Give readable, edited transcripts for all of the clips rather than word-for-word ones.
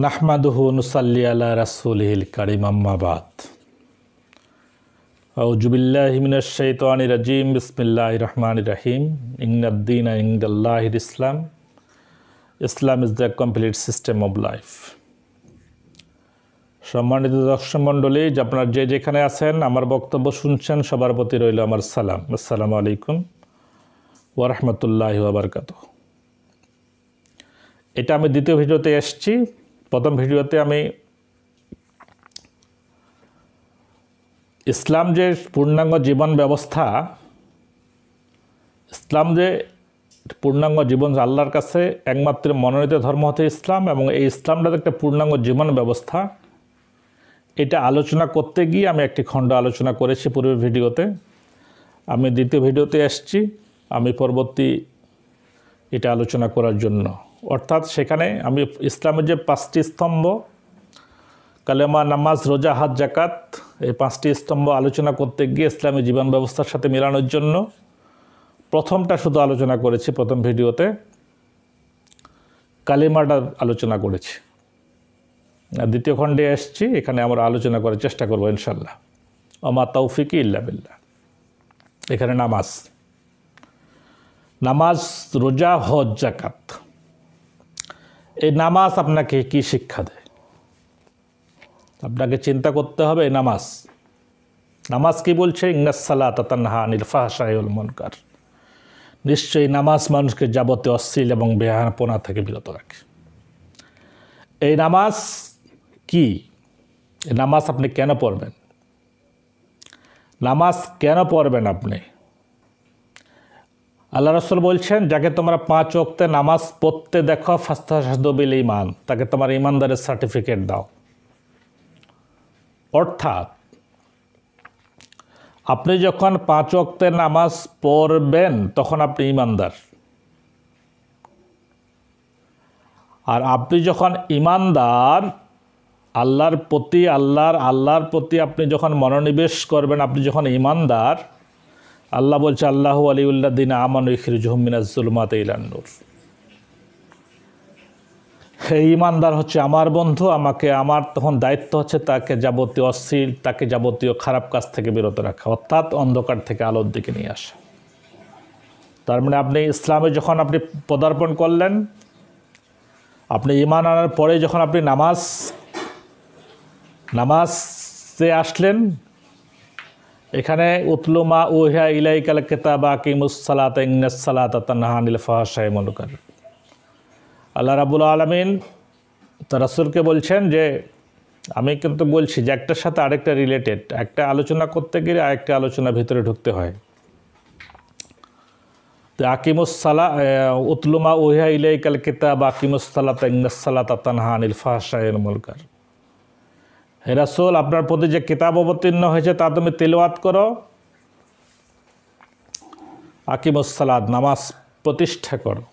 নাহমাদুহু নুসাল্লি আলা রাসূলিহিল কারীম আম্মা বাদ। আউযু বিল্লাহি মিনাশ শাইতানির রাজীম। বিসমিল্লাহির রহমানির রহিম। ইন্নাদ-দীনা ইনদাল্লাহিল ইসলাম। Islam is the complete system of life. সম্মানিত দর্শক মণ্ডলী, আপনারা যে যেখানে আছেন আমার বক্তব্য শুনছেন, সবার প্রতি রইল আমার সালাম। আসসালামু আলাইকুম ওয়া রাহমাতুল্লাহি ওয়া বারাকাতুহু। এটা আমি দ্বিতীয় ভিডিওতে এসেছি। প্রথম ভিডিওতে আমি ইসলাম যে পূর্ণাঙ্গ জীবন ব্যবস্থা, ইসলাম যে পূর্ণাঙ্গ জীবন, আল্লাহর কাছে একমাত্র মনোনীত ধর্ম হচ্ছে ইসলাম, এবং এই ইসলামটা একটা পূর্ণাঙ্গ জীবন ব্যবস্থা, এটা আলোচনা করতে গিয়ে আমি একটি খণ্ড আলোচনা করেছি পূর্বের ভিডিওতে। আমি দ্বিতীয় ভিডিওতে এসেছি আমি পরবর্তী এটা আলোচনা করার জন্য। অর্থাৎ সেখানে আমি ইসলামের যে 5টি স্তম্ভ, কালেমা, নামাজ, রোজা, হজ, যাকাত, এই 5টি স্তম্ভ আলোচনা করতে গিয়ে ইসলামী জীবন ব্যবস্থার সাথে মেলানোর জন্য প্রথমটা শুধু আলোচনা করেছি। প্রথম ভিডিওতে কালেমাটা আলোচনা করেছি। দ্বিতীয় খণ্ডে এসেছি, এখানে আমরা আলোচনা করার চেষ্টা করব ইনশাল্লাহ। ওমা তাওফিকি ইল্লা বিল্লাহ। এখানে নামাজ, রোজা, হজ, যাকাত, এই নামাজ আপনাকে কি শিক্ষা দেয়? আপনাকে চিন্তা করতে হবে। নামাজ কি বলছে? ইন্নাস সালাতা তানহা আনিল ফাহশাই ওয়াল মুনকার। নিশ্চয়ই নামাজ মানুষকে যাবতীয় অশ্লীল এবং বেহায়াপনা থেকে বিরত রাখে। এই নামাজ কি? এই নামাজ আপনি কেন পড়বেন? নামাজ কেন পড়বেন আপনি? আল্লাহ রাসূল বলছেন, যাকে তোমরা 5 ওয়াক্তে নামাজ পড়তে দেখো ফাস্তাশহাদু বিল ঈমান, তাকে তোমার ঈমানদারের সার্টিফিকেট দাও। অর্থাৎ আপনি যখন 5 ওয়াক্তে নামাজ পড়বেন তখন আপনি ঈমানদার। আর আপনি যখন ঈমানদার, আল্লাহর প্রতি আপনি যখন মনোনিবেশ করবেন, আপনি যখন ঈমানদার, আল্লাহ বলছে আল্লাহু ওয়ালিউল্লাযিনা আমানু ইখরিজুহুম মিনাজ যুলুমাতি ইলান নূর। এই ঈমানদার হচ্ছে আমার বন্ধু। আমার তখন দায়িত্ব হচ্ছে তাকে যাবতীয় অশ্লীল, তাকে যাবতীয় খারাপ কাজ থেকে বিরত রাখা, অর্থাৎ অন্ধকার থেকে আলোর দিকে নিয়ে আসা। তার মানে আপনি ইসলামে যখন আপনি পদার্পণ করলেন, আপনি ঈমান আনার পরে যখন আপনি নামাজে আসলেন, এখানে উতলু মা উহিয়া ইলাইকাল কিতাবা আকিমুস সালাতা ইন্নাস সালাতা তানহা আনিল ফাহশাই ওয়াল মুনকার। আল্লাহ রাব্বুল আলামিন তার রাসূলকে বলছেন যে, আমি কিন্তু বলছি যে একটার সাথে আরেকটা রিলেটেড। একটা আলোচনা করতে গেলে আরেকটা আলোচনা ভিতরে ঢুকতে হয়। তো আকিমুস সালা উতলু মা উহিয়া ইলাইকাল কিতাবা আকিমুস সালাতা ইন্নাস সালাতা তানহা আনিল ফাহশাই ওয়াল মুনকার। হে রাসূল, আপনার প্রতি যে কিতাব অবতীর্ণ হয়েছে তা তুমি তেলাওয়াত করো। আকিমুস সালাত, নামাজ প্রতিষ্ঠা করো।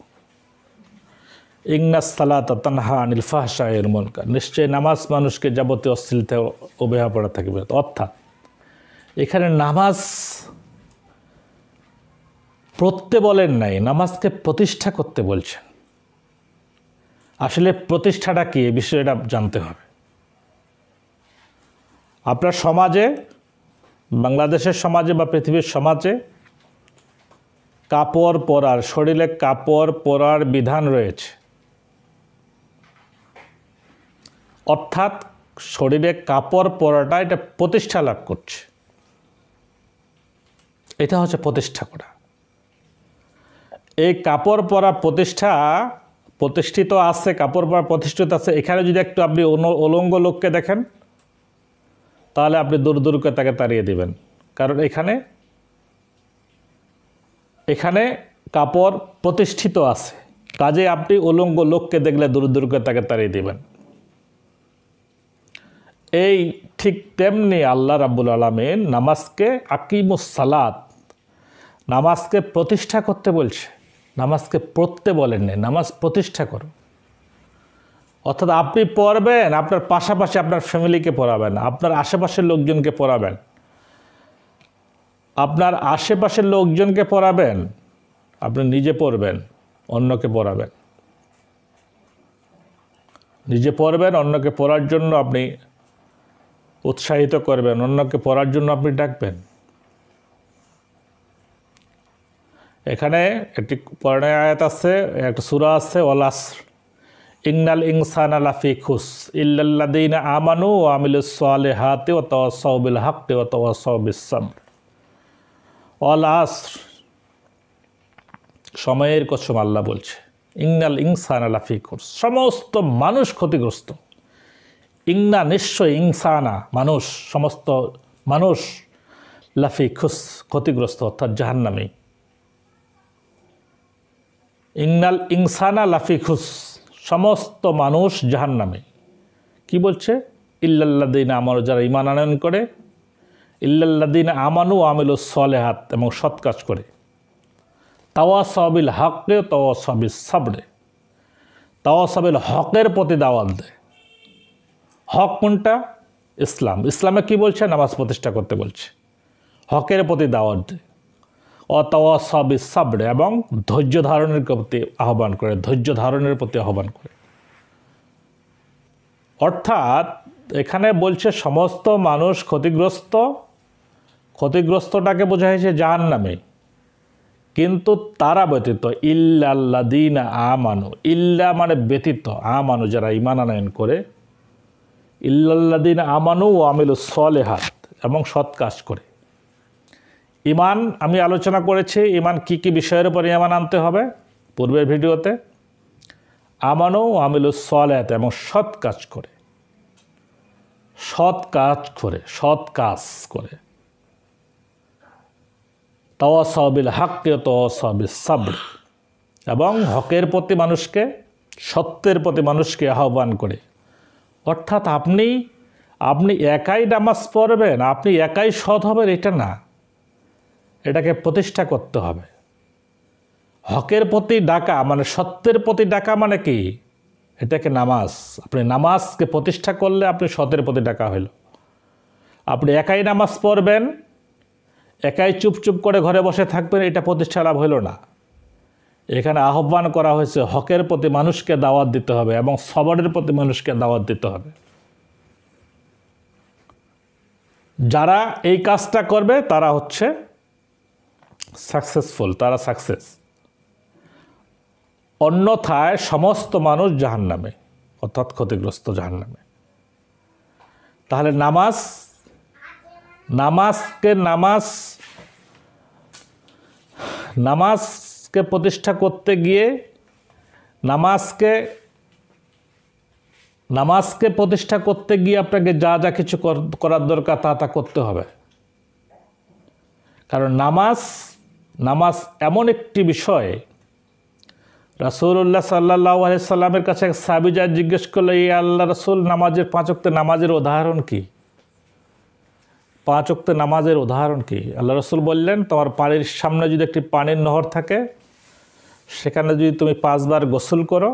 ইন্নাস সালাতা তানহা আনিল ফাহশাই ওয়াল মুনকার। নিশ্চয়ই নামাজ মানুষকে যাবতীয় অশ্লীলতা ও বেহায়াপনা থেকে বিরত। অর্থাৎ এখানে নামাজ পড়তে বলেন নাই, নামাজকে প্রতিষ্ঠা করতে বলছেন। আসলে প্রতিষ্ঠাটা কি, এই বিষয়টা জানতে হবে। আপনার সমাজে, বাংলাদেশের সমাজে বা পৃথিবীর সমাজে কাপড় পরার, শরীরে কাপড় পরার বিধান রয়েছে। অর্থাৎ শরীরে কাপড় পরাটা এটা প্রতিষ্ঠা লাভ করছে। এটা হচ্ছে প্রতিষ্ঠা করা। এই কাপড় পরা প্রতিষ্ঠিত আছে, কাপড় পরা প্রতিষ্ঠিত আছে। এখানে যদি একটু আপনি উলঙ্গ লোককে দেখেন, তাহলে আপনি দূর দূর করে তাকে তাড়িয়ে দিবেন। কারণ এখানে কাপড় প্রতিষ্ঠিত আছে, কাজে আপনি উলঙ্গ লোককে দেখলে দূর দূর করে তাকে তাড়িয়ে দিবেন। এই ঠিক তেমনি আল্লাহ রাব্বুল আলামিন নামাজকে আকিমুস সালাত, নামাজকে প্রতিষ্ঠা করতে বলছে। নামাজকে পড়তে বলেন না, নামাজ প্রতিষ্ঠা করো। অর্থাৎ আপনি পড়বেন, আপনার পাশাপাশি আপনার ফ্যামিলিকে পড়াবেন, আপনার আশেপাশের লোকজনকে পড়াবেন, আপনার আশেপাশের লোকজনকে পড়াবেন, আপনি নিজে পড়বেন, অন্যকে পড়াবেন। নিজে পড়বেন, অন্যকে পড়ার জন্য আপনি উৎসাহিত করবেন, অন্যকে পড়ার জন্য আপনি ডাকবেন। এখানে একটি কোরআনের আয়াত আছে, একটা সূরা আছে, ওয়াল আসর ইন্নাল ইনসানা লাফি খুস ইল্লাল্লাযীনা আমানু ওয়া আমিলুস সালিহাতি ওয়া তাওয়াসাউ বিল হাক্কি ওয়া তাওয়াসাউ বিস সাবর। ওয়াল আসর, সময়ের কসম আল্লাহ বলছে, ইন্নাল ইনসানা লাফি খুস, সমস্ত মানুষ ক্ষতিগ্রস্ত। ইন্না, নিশ্চয়, ইনসানা মানুষ, সমস্ত মানুষ, লাফি খুস ক্ষতিগ্রস্ত, অর্থাৎ জাহান্নামী। ইন্নাল ইনসানা লাফি খুস, সমস্ত মানুষ জাহান্নামে। কি বলছে? ইল্লাল্লাযীনা আমানু, যারা ঈমান আনয়ন করে, ইল্লাল্লাযীনা আমানু ওয়া আমিলুস সালিহাত, এবং সৎ কাজ করে, তাওয়াসাউ বিল হাক্কি তাওয়াসাউ বিস সাবরে, তাওয়াসাউ বিল হকের প্রতি দাওয়াত দেয়। হক কোনটা? ইসলাম। ইসলামে কি বলছে? নামাজ প্রতিষ্ঠা করতে বলছে। হকের প্রতি দাওয়াত দেয়। তাওয়াসাউ বিস সাবরে, এবং ধৈর্য ধারণের প্রতি আহ্বান করে, ধৈর্য ধারণের প্রতি আহ্বান করে। অর্থাৎ এখানে বলছে সমস্ত মানুষ ক্ষতিগ্রস্ত, ক্ষতিগ্রস্তটাকে বোঝা হয়েছে জাহান্নামে, কিন্তু তারা ব্যতীত, ইল্লাল্লাযীনা আমানু, ইল্লা মানে ব্যতীত, আমানু যারা ঈমান আনয়ন করে, ইল্লাল্লাযীনা আমানু ওয়া আমিলুস সালিহাত, এবং সৎ কাজ করে। ঈমান আমি আলোচনা করেছি, ঈমান কী কী বিষয়ের উপর ঈমান আনতে হবে পূর্বের ভিডিওতে। আমানু ওয়া আমিলুস সালিহাত, এবং সৎ কাজ করে, সৎ কাজ করে, সৎ কাজ করে। তাওয়াসাউ বিল হাক্কি ওয়া তাওয়াসাউ বিস সাবর, এবং হকের প্রতি মানুষকে, সত্যের প্রতি মানুষকে আহ্বান করে। অর্থাৎ আপনি একাই নামাজ পড়বেন, আপনি একাই সৎ হবেন, এটা না, এটাকে প্রতিষ্ঠা করতে হবে। হকের প্রতি ডাকা মানে, সত্যের প্রতি ডাকা মানে কি? এটাকে নামাজ। আপনি নামাজকে প্রতিষ্ঠা করলে আপনি সতের প্রতি ডাকা হইল। আপনি একাই নামাজ পড়বেন, একাই চুপ করে ঘরে বসে থাকবেন, এটা প্রতিষ্ঠা লাভ হইল না। এখানে আহ্বান করা হয়েছে হকের প্রতি মানুষকে দাওয়াত দিতে হবে, এবং সবরের প্রতি মানুষকে দাওয়াত দিতে হবে। যারা এই কাজটা করবে তারা হচ্ছে সাকসেসফুল, তারা সাকসেস। অন্যথায় সমস্ত মানুষ জাহান্নামে, অর্থাৎ ক্ষতিগ্রস্ত জাহান্নামে। তাহলে নামাজকে প্রতিষ্ঠা করতে গিয়ে, নামাজকে প্রতিষ্ঠা করতে গিয়ে আপনাকে যা যা কিছু করার দরকার তা করতে হবে। কারণ নামাজ এমন একটি বিষয়, রাসূলুল্লাহ সাল্লাল্লাহু আলাইহি সাল্লামের কাছে এক সাহাবী যা জিজ্ঞেস করলো, ইয়া আল্লাহ রাসূল, নামাজের 5 ওয়াক্ত নামাজের উদাহরণ কি? 5 ওয়াক্ত নামাজের উদাহরণ কি? আল্লাহ রাসূল বললেন, তোমার বাড়ির সামনে যদি একটি পানির নহর থাকে, সেখানে যদি তুমি 5 বার গোসল করো,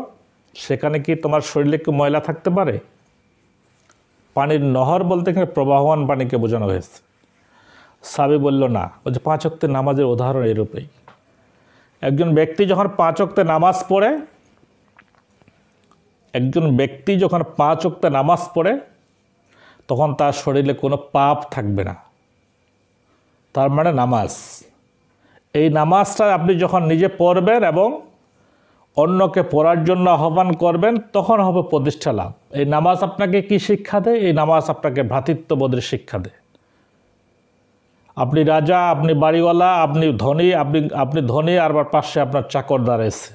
সেখানে কি তোমার শরীরে কি ময়লা থাকতে পারে? পানির নহর বলতে এখানে প্রবাহমান পানিকে বোঝানো হয়েছে। সাহাবী বলল না, বলছে 5 ওয়াক্ত নামাজের উদাহরণ এরূপেই। একজন ব্যক্তি যখন 5 ওয়াক্ত নামাজ পড়ে, তখন তার শরীরে কোনো পাপ থাকবে না। তার মানে নামাজ, এই নামাজটা আপনি যখন নিজে পড়বেন এবং অন্যকে পড়ার জন্য আহ্বান করবেন, তখন হবে প্রতিষ্ঠা লাভ। এই নামাজ আপনাকে কি শিক্ষা দেয়? এই নামাজ আপনাকে ভ্রাতৃত্ববোধের শিক্ষা দেয়। আপনি রাজা, আপনি বাড়িওয়ালা, আপনি ধনী, আর পাশে আপনার চাকর দাঁড়িয়েছে,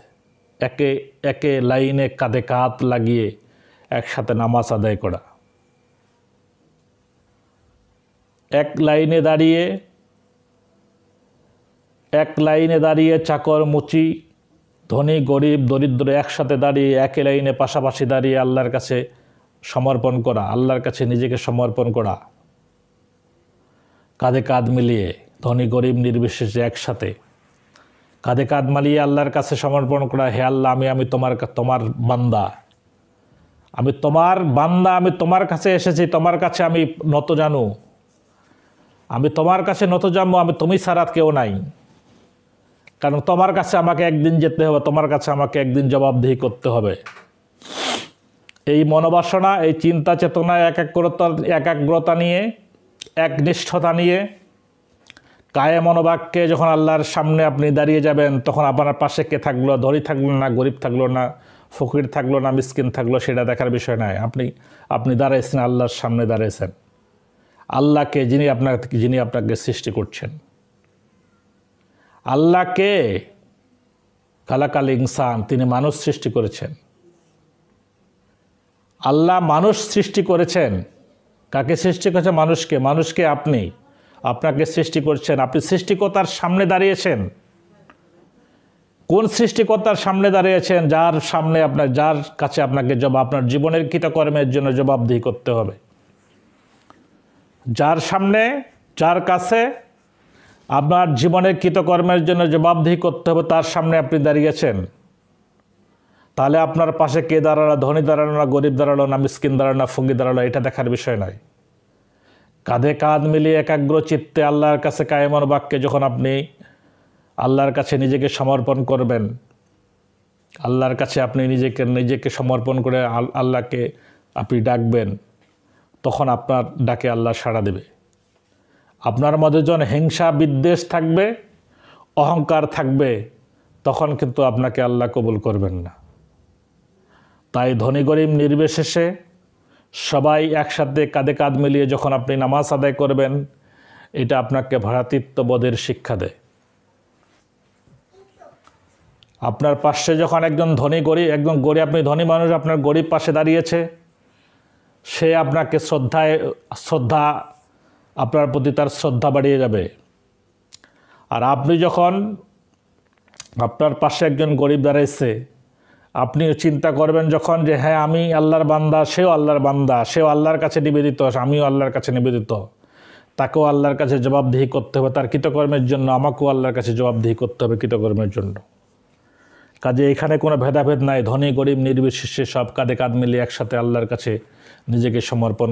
একে লাইনে কাঁধে কাঁধ লাগিয়ে একসাথে নামাজ আদায় করা। এক লাইনে দাঁড়িয়ে চাকর মুচি, ধনী গরিব দরিদ্র একসাথে দাঁড়িয়ে, একই লাইনে পাশাপাশি দাঁড়িয়ে আল্লাহর কাছে সমর্পণ করা, আল্লাহর কাছে নিজেকে সমর্পণ করা, কাঁধে কাঁধ মিলিয়ে, ধনী গরিব নির্বিশেষে একসাথে কাঁধে কাঁধ মিলিয়ে আল্লাহর কাছে সমর্পণ করা। হে আল্লাহ, আমি তোমার বান্দা, আমি তোমার কাছে এসেছি, তোমার কাছে আমি নত জানু, আমি তোমার কাছে নত জানবো, আমি তুমি ছাড়া কেউ নাই। কারণ তোমার কাছে আমাকে একদিন যেতে হবে, তোমার কাছে আমাকে একদিন জবাবদিহি করতে হবে। এই মনোবাসনা, এই চিন্তা চেতনা একাগ্রতা নিয়ে, একনিষ্ঠতা নিয়ে কায়ে মনোবাক্যে যখন আল্লাহর সামনে আপনি দাঁড়িয়ে যাবেন, তখন আপনার পাশে কে থাকলো, ধনী থাকলো না, গরিব থাকলো না, ফকির থাকলো না, মিসকিন থাকলো, সেটা দেখার বিষয় নয়। আপনি দাঁড়াইছেন, আল্লাহর সামনে দাঁড়িয়েছেন। আল্লাহকে যিনি আপনাকে সৃষ্টি করছেন। আল্লাহকে খালাকাল ইনসান, তিনি মানুষ সৃষ্টি করেছেন। আল্লাহ মানুষ সৃষ্টি করেছেন। কাকে সৃষ্টি করেছেন? মানুষকে আপনাকে সৃষ্টি করছেন। আপনি সৃষ্টিকর্তার সামনে দাঁড়িয়েছেন। কোন সৃষ্টিকর্তার সামনে দাঁড়িয়েছেন? যার কাছে আপনাকে আপনার জীবনের কৃতকর্মের জন্য জবাবদিহি করতে হবে। যার কাছে আপনার জীবনের কৃতকর্মের জন্য জবাবদিহি করতে হবে, তার সামনে আপনি দাঁড়িয়েছেন। তাহলে আপনার পাশে কে দাঁড়ালো, ধনী দাঁড়ালো না, গরিব দাঁড়ালো না, মিসকিন দাঁড়ালো না, ফকির দাঁড়ালো, এটা দেখার বিষয় নয়। কাঁধে কাঁধ মিলিয়ে একাগ্র চিত্তে আল্লাহর কাছে কায়েমন বাক্যে যখন আপনি আল্লাহর কাছে নিজেকে সমর্পণ করবেন, আল্লাহর কাছে আপনি নিজেকে সমর্পণ করে আল্লাহকে আপনি ডাকবেন, তখন আপনার ডাকে আল্লাহ সাড়া দেবে। আপনার মধ্যে যখন হিংসা বিদ্বেষ থাকবে, অহংকার থাকবে, তখন কিন্তু আপনাকে আল্লাহ কবুল করবেন না। তাই ধনী গরিব নির্বিশেষে সবাই একসাথে কাঁধে কাঁধ মিলিয়ে যখন আপনি নামাজ আদায় করবেন, এটা আপনাকে ভ্রাতৃত্ববোধের শিক্ষা দেয়। আপনার পাশে যখন একজন আপনি ধনী মানুষ, আপনার গরিব পাশে দাঁড়িয়েছে, সে আপনাকে আপনার প্রতি তার শ্রদ্ধা বাড়িয়ে যাবে। আর আপনি যখন আপনার পাশে একজন গরিব দাঁড়াইছে, আপনিও চিন্তা করবেন যখন যে হ্যাঁ, আমি আল্লাহর বান্দা, সেও আল্লাহর বান্দা, সেও আল্লাহর কাছে নিবেদিত, আমিও আল্লাহর কাছে নিবেদিত, তাকেও আল্লাহর কাছে জবাবদিহি করতে হবে তার কৃতকর্মের জন্য, আমাকেও আল্লাহর কাছে জবাবদিহি করতে হবে কৃতকর্মের জন্য। কাজে এখানে কোনো ভেদাভেদ নাই, ধনী গরিব নির্বিশেষে সব কাঁধে কাঁধ মিলিয়ে একসাথে আল্লাহর কাছে নিজেকে সমর্পণ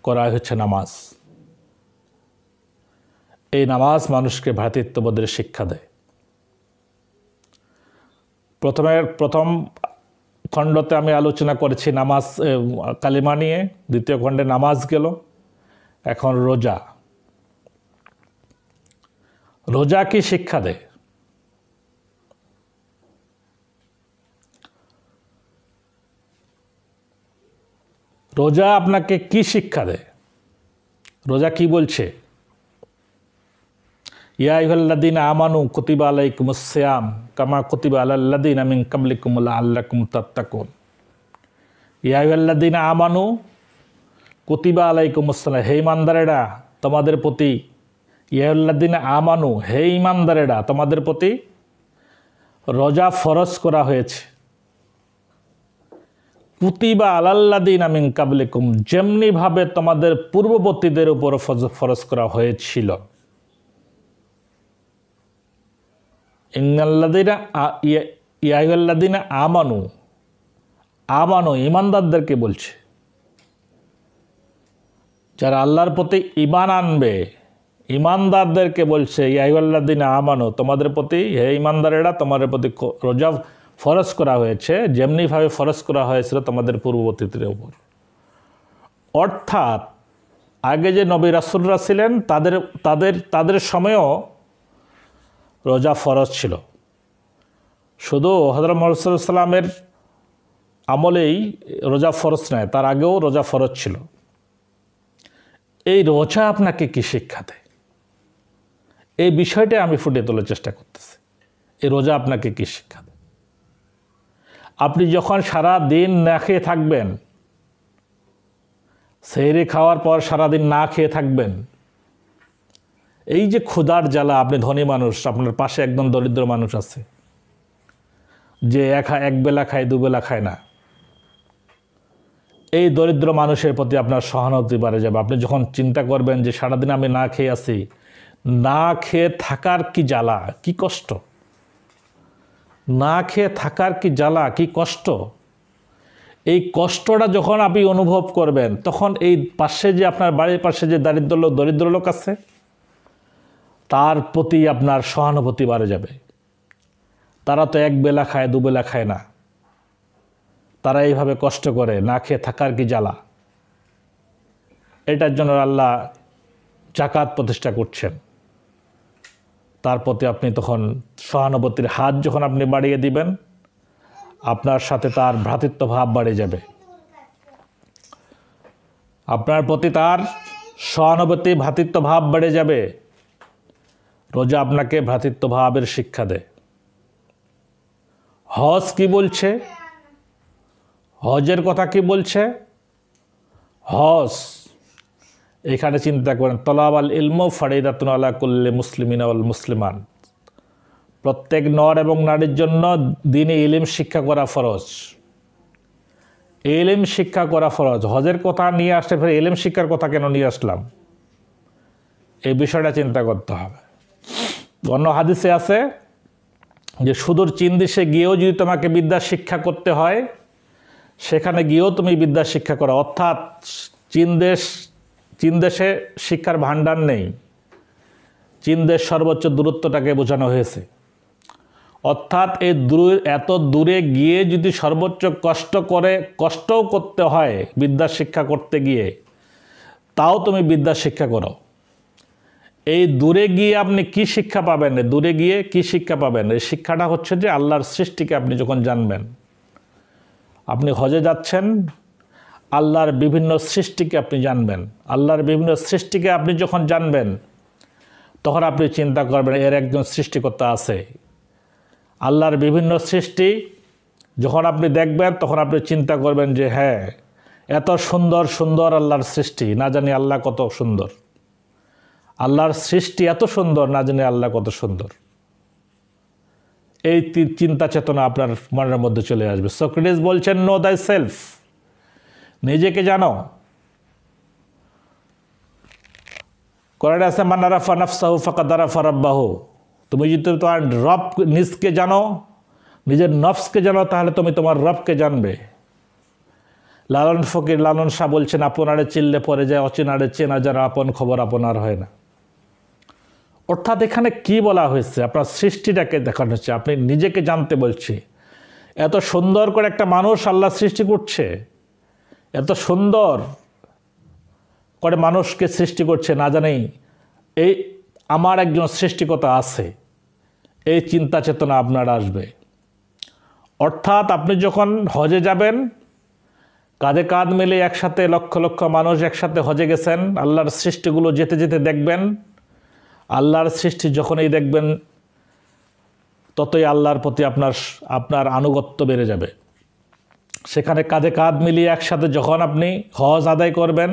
করা হচ্ছে নামাজ। এই নামাজ মানুষকে ভ্রাতৃত্ববোধের শিক্ষা দেয়। প্রথম খণ্ডতে আমি আলোচনা করেছি নামাজ, কালিমা নিয়ে। দ্বিতীয় খণ্ডে নামাজ গেল, এখন রোজা কি শিক্ষা দেয়? রোজা আপনাকে কি শিক্ষা দেয়? রোজা কি বলছে? ইয়া আইয়ুহাল্লাযীনা আমানু কুতিবা আলাইকুমুস সিয়াম কামা কুতিবা আলাল্লাযীনা মিন ক্বাবলিকুম লাআল্লাকুম তাত্তাকুন। ইয়া আইয়ুহাল্লাযীনা আমানু কুতিবা আলাইকুমুস সিয়াম, হে ঈমানদারেরা তোমাদের প্রতি, ইয়া আইয়ুহাল্লাযীনা আমানু, হে ঈমানদারেরা তোমাদের প্রতি রোজা ফরজ করা হয়েছে। কুতিবা আলাল্লাযীনা মিন ক্বাবলিকুম, যেমনিভাবে তোমাদের পূর্ববর্তীদের উপর ফরজ করা হয়েছিল। ইয়া আইয়ুহাল্লাযীনা আমানু, ঈমানদারদেরকে বলছে, যারা আল্লাহর প্রতি ঈমান আনবে, ঈমানদারদেরকে বলছে ইয়া আইয়ুহাল্লাযীনা আমানু, তোমাদের প্রতি, হে ঈমানদারেরা তোমাদের প্রতি রোজা ফরজ করা হয়েছে যেমনিভাবে ফরজ করা হয়েছিল তোমাদের পূর্ববর্তীদের উপর। অর্থাৎ আগে যে নবী রাসূলরা ছিলেন তাদের সময়ও রোজা ফরজ ছিল। শুধু হযরত মুহাম্মদ সাল্লাল্লাহু আলাইহি ওয়াসাল্লামের আমলেই রোজা ফরজ নয়, তার আগেও রোজা ফরজ ছিল। এই রোজা আপনাকে কি শিক্ষা দেয়, এই বিষয়টা আমি ফুটিয়ে তোলার চেষ্টা করতেছি। এই রোজা আপনাকে কি শিক্ষা দেয়? আপনি যখন সারা দিন না খেয়ে থাকবেন, সেহরি খাওয়ার পর সারাদিন না খেয়ে থাকবেন, এই যে ক্ষুধার জ্বালা, আপনি ধনী মানুষ, আপনার পাশে একদম দরিদ্র মানুষ আছে যে এক বেলা খায়, দুবেলা খায় না, এই দরিদ্র মানুষের প্রতি আপনার সহানুভূতি বাড়ে যাবে। আপনি যখন চিন্তা করবেন যে সারাদিন আমি না খেয়ে আছি, না খেয়ে থাকার কি জ্বালা, কি কষ্ট, না খেয়ে থাকার কি জ্বালা, কি কষ্ট, এই কষ্টটা যখন আপনি অনুভব করবেন, তখন এই পাশে যে আপনার বাড়ির পাশে যে দরিদ্র লোক আছে, তার প্রতি আপনার সহানুভূতি বাড়ে যাবে। তারা তো এক বেলা খায়, দুবেলা খায় না, তারা এইভাবে কষ্ট করে, না খেয়ে থাকার কি জ্বালা। এটার জন্য আল্লাহ জাকাত প্রতিষ্ঠা করছেন। তার প্রতি আপনি তখন সহানুভূতির হাত যখন আপনি বাড়িয়ে দিবেন, আপনার সাথে তার ভ্রাতৃত্ব ভাব বাড়ে যাবে। আপনার প্রতি তার সহানুভূতি, ভ্রাতৃত্ব ভাব বেড়ে যাবে। রোজা আপনাকে ভ্রাতৃত্ব ভাবের শিক্ষা দেয়। হজ কি বলছে? হজের কথা কি বলছে? হজ এখানে চিন্তা করেন, তলাব আল ইলম ফারিদাতুন আলা কুল্লি মুসলিমিন ওয়াল মুসলিমান। প্রত্যেক নর এবং নারীর জন্য দ্বীনি ইলম শিক্ষা করা ফরজ। ইলম শিক্ষা করা ফরজ। হজের কথা নিয়ে আসলে ফের ইলম শিক্ষার কথা কেন নিয়ে আসলাম? এই বিষয়টা চিন্তা করতে হবে। অন্য হাদিসে আছে যে সুদূর চীন দেশে গিয়েও যদি তোমাকে বিদ্যা শিক্ষা করতে হয়, সেখানে গিয়েও তুমি বিদ্যা শিক্ষা করো। অর্থাৎ চীন দেশে শিক্ষার ভাণ্ডার নেই। চীন দেশ সর্বোচ্চ দূরত্বটাকে বোঝানো হয়েছে। অর্থাৎ এত দূরে গিয়ে যদি সর্বোচ্চ কষ্টও করতে হয় বিদ্যা শিক্ষা করতে গিয়ে, তাও তুমি বিদ্যা শিক্ষা করো। এই দূরে গিয়ে আপনি কি শিক্ষা পাবেন? দূরে গিয়ে কি শিক্ষা পাবেন? এই শিক্ষাটা হচ্ছে যে আল্লাহর সৃষ্টিকে আপনি যখন জানবেন, আপনি হজে যাচ্ছেন, আল্লাহর বিভিন্ন সৃষ্টিকে আপনি জানবেন। আল্লাহর বিভিন্ন সৃষ্টিকে আপনি যখন জানবেন, তখন আপনি চিন্তা করবেন এর একজন সৃষ্টিকর্তা আছে। আল্লাহর বিভিন্ন সৃষ্টি যখন আপনি দেখবেন, তখন আপনি চিন্তা করবেন যে হ্যাঁ, এত সুন্দর সুন্দর আল্লাহর সৃষ্টি, না জানি আল্লাহ কত সুন্দর। আল্লাহর সৃষ্টি এত সুন্দর, না জানি আল্লাহ কত সুন্দর। এই চিন্তা চেতনা আপনার মনের মধ্যে চলে আসবে। সক্রেটিস বলছেন, নো দাই সেলফ, নিজেকে জানো। কোরআনে আছে, মান আরাফা নাফসাহু ফাকাদ আরাফা রাব্বাহু। তুমি যদি তোমার রব নিজকে জানো, নিজের নফসকে জানো, তাহলে তুমি তোমার রবকে জানবে। লালন ফকির, লালন শাহ বলছেন, আপনারে চিনলে পরে যায়, অচেনারে চেনা যারা, আপন খবর আপনার হয় না। অর্থাৎ এখানে কি বলা হয়েছে? আপনার সৃষ্টিটাকে দেখানো হচ্ছে, আপনি নিজেকে জানতে বলছি। এত সুন্দর করে একটা মানুষ আল্লাহ সৃষ্টি করছে, এত সুন্দর করে মানুষকে সৃষ্টি করছে, না জানি এই আমার একজন সৃষ্টিকর্তা আছে। এই চিন্তা চেতনা আপনার আসবে। অর্থাৎ আপনি যখন হজে যাবেন, কাঁধে কাঁধ মিলে একসাথে লক্ষ লক্ষ মানুষ একসাথে হজে গেছেন, আল্লাহর সৃষ্টিগুলো যেতে যেতে দেখবেন। আল্লাহর সৃষ্টি যখনই দেখবেন, ততই আল্লাহর প্রতি আপনার আনুগত্য বেড়ে যাবে। সেখানে কাঁধে কাঁধ মিলিয়ে একসাথে যখন আপনি হজ আদায় করবেন,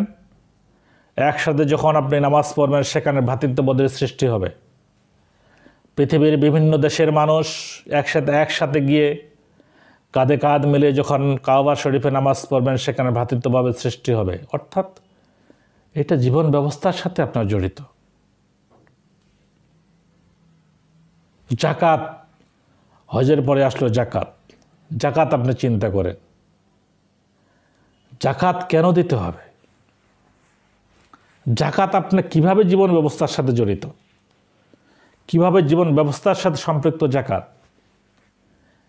একসাথে যখন আপনি নামাজ পড়বেন, সেখানে ভ্রাতৃত্ববোধের সৃষ্টি হবে। পৃথিবীর বিভিন্ন দেশের মানুষ একসাথে গিয়ে কাঁধে কাঁধ মিলে যখন কাবা শরীফে নামাজ পড়বেন, সেখানে ভ্রাতৃত্বভাবের সৃষ্টি হবে। অর্থাৎ এটা জীবন ব্যবস্থার সাথে আপনার জড়িত। জাকাত, হজের পরে আসলো জাকাত। জাকাত আপনি চিন্তা করেন, জাকাত কেন দিতে হবে? জাকাত আপনার কিভাবে জীবন ব্যবস্থার সাথে জড়িত, কিভাবে জীবন ব্যবস্থার সাথে সম্পৃক্ত জাকাত?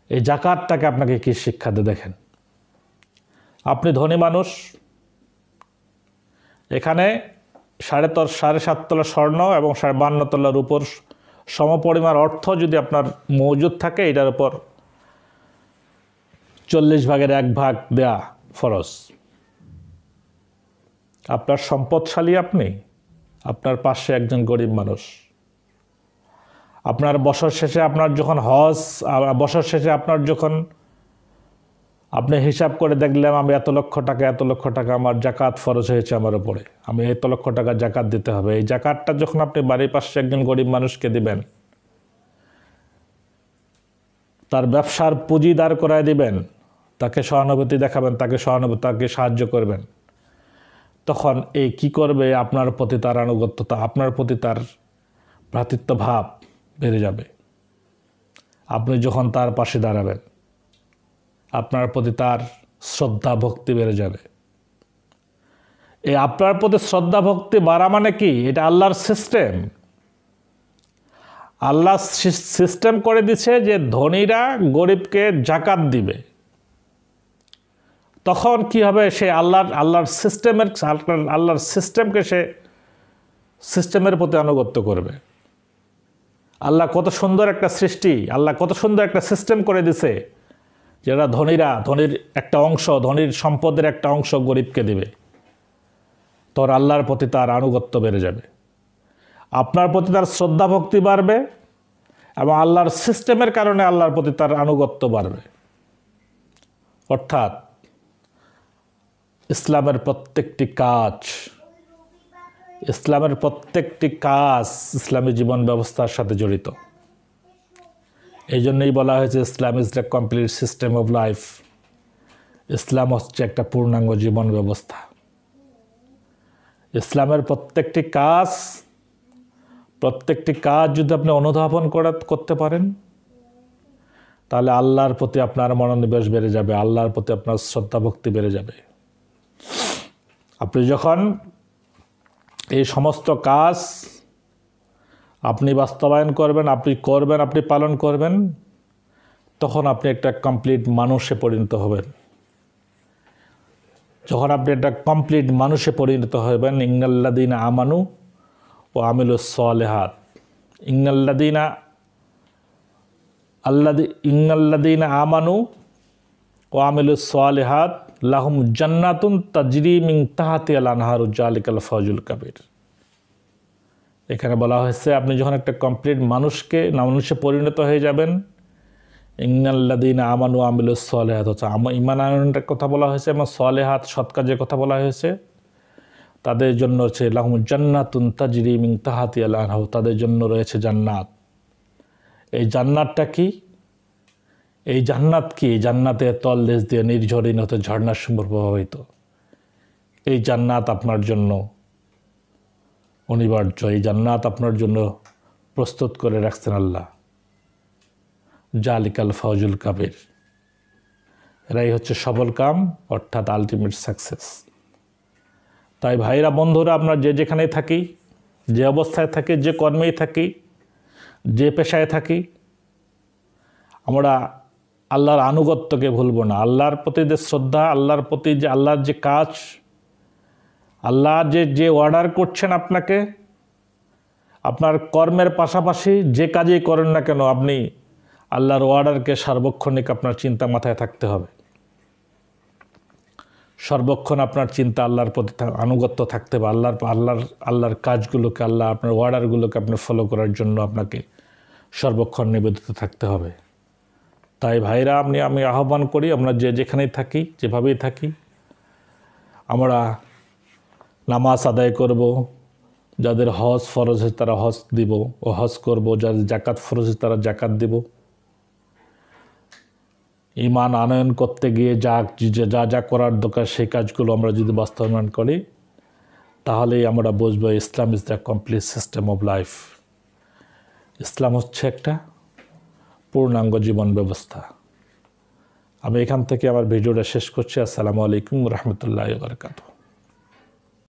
এই জাকাতটাকে আপনাকে কি শিক্ষা দেয় দেখেন। আপনি ধনী মানুষ, এখানে 7.5 তোলা স্বর্ণ এবং 52 তোলার উপর সমপরিমাণ অর্থ যদি আপনার মজুদ থাকে, এটার উপর 40 ভাগের 1 ভাগ দেয়া ফরজ। আপনার সম্পদশালী আপনি, আপনার পাশে একজন গরিব মানুষ। আপনার বছর শেষে আপনার যখন আপনি হিসাব করে দেখলাম, আমি এত লক্ষ টাকা আমার জাকাত ফরজ হয়েছে আমার উপরে, আমি এত লক্ষ টাকা জাকাত দিতে হবে। এই জাকাতটা যখন আপনি বাড়ির পাশে একজন গরিব মানুষকে দিবেন, তার ব্যবসার পুঁজি দাঁড় করায় দিবেন, তাকে সহানুভূতি দেখাবেন, তাকে সাহায্য করবেন, তখন এই কি করবে? আপনার প্রতি তার আনুগত্যতা, আপনার প্রতি তার ভ্রাতৃত্ব ভাব বেড়ে যাবে। আপনি যখন তার পাশে দাঁড়াবেন, আপনার প্রতি তার শ্রদ্ধা ভক্তি বেড়ে যাবে। এই আপনার প্রতি শ্রদ্ধা ভক্তি বাড়া মানে কি? এটা আল্লাহর সিস্টেম। আল্লাহ সিস্টেম করে দিছে যে ধনীরা গরিবকে জাকাত দিবে। তখন কি হবে, সে আল্লাহর সিস্টেমকে সে সিস্টেমের প্রতি আনুগত্য করবে। আল্লাহ কত সুন্দর একটা সৃষ্টি, আল্লাহ কত সুন্দর একটা সিস্টেম করে দিছে, যেটা ধনীর একটা অংশ, ধনীর সম্পদের একটা অংশ গরিবকে দিবে। তোর আল্লাহর প্রতি তার আনুগত্য বেড়ে যাবে, আপনার প্রতি তার শ্রদ্ধা ভক্তি বাড়বে, এবং আল্লাহর সিস্টেমের কারণে আল্লাহর প্রতি তার আনুগত্য বাড়বে। অর্থাৎ ইসলামের প্রত্যেকটি কাজ ইসলামী জীবন ব্যবস্থার সাথে জড়িত। এই জন্যই বলা হয়েছে Islam is the complete system of life. ইসলাম হচ্ছে একটা পূর্ণাঙ্গ জীবন ব্যবস্থা। ইসলামের প্রত্যেকটি কাজ যদি আপনি অনুধাবন করতে পারেন, তাহলে আল্লাহর প্রতি আপনার মনোনিবেশ বেড়ে যাবে, আল্লাহর প্রতি আপনার শ্রদ্ধা ভক্তি বেড়ে যাবে। আপনি যখন এই সমস্ত কাজ আপনি বাস্তবায়ন করবেন, আপনি পালন করবেন, তখন আপনি একটা কমপ্লিট মানুষে পরিণত হবেন। যখন আপনি একটা কমপ্লিট মানুষে পরিণত হবেন, ইন্নাল্লাযীনা আমানু ও আমিলুস সালিহাত, ইন্নাল্লাযীনা আমানু ও আমিলুস সালিহাত লাহুম জান্নাতুন তাজরি মিন তাহতিহাল আনহারু যালিকাল ফাওজুল কাবীর। এখানে বলা হয়েছে আপনি যখন একটা কমপ্লিট মানুষে পরিণত হয়ে যাবেন, ইন্নাল্লাযীনা আমানু ওয়া আমিলুস সালিহাত হচ্ছে ঈমান আনয়নের কথা বলা হয়েছে, এবং সালিহাত সৎ কাজের কথা বলা হয়েছে। তাদের জন্য হচ্ছে লাহুম জান্নাতুন তাজরি মিন তাহতিহাল আনহারু, তাদের জন্য রয়েছে জান্নাত। এই জান্নাতটা কি? এই জান্নাতের তলদেশ দিয়ে নির্ঝরিণ হতে ঝর্ণার সমূহ প্রবাহিত। এই জান্নাত আপনার জন্য অনিবার্য, এই জান্নাত আপনার জন্য প্রস্তুত করে রাখছেন আল্লাহ। জালিকাল ফাওজুল কাবীর, এরাই হচ্ছে সফল কাম, অর্থাৎ আলটিমেট সাকসেস। তাই ভাইরা, বন্ধুরা, আমরা যেখানেই থাকি, যে অবস্থায় থাকি, যে কর্মেই থাকি, যে পেশায় থাকি, আমরা আল্লাহর আনুগত্যকে ভুলব না। আল্লাহর প্রতি যে শ্রদ্ধা, আল্লাহর প্রতি যে আল্লাহর যে কাজ, আল্লাহ যে অর্ডার করছেন আপনাকে, আপনার কর্মের পাশাপাশি যে কাজেই করেন না কেন, আপনি আল্লাহর অর্ডারকে সার্বক্ষণিক আপনার চিন্তা মাথায় থাকতে হবে। সর্বক্ষণ আপনার চিন্তা আল্লাহর প্রতি আনুগত্য থাকতে হবে। আল্লাহর কাজগুলোকে, আপনার অর্ডারগুলোকে আপনি ফলো করার জন্য আপনাকে সর্বক্ষণ নিবেদিত থাকতে হবে। তাই ভাইরা, আমি আহ্বান করি, আমরা যেখানেই থাকি, যেভাবেই থাকি, আমরা নামাজ আদায় করব, যাদের হজ ফরজ আছে তারা হজ দিব ও হজ করব, যাদের জাকাত ফরজ আছে তারা জাকাত দিব। ঈমান আনয়ন করতে গিয়ে যা করার দরকার সেই কাজগুলো আমরা যদি বাস্তবায়ন করি, তাহলেই আমরা বুঝবো Islam is the complete system of life. ইসলাম হচ্ছে একটা পূর্ণাঙ্গ জীবন ব্যবস্থা। আমি এখান থেকে আমার ভিডিওটা শেষ করছি। আসসালামু আলাইকুম ওয়া রাহমাতুল্লাহি ওয়া বারাকাতুহু।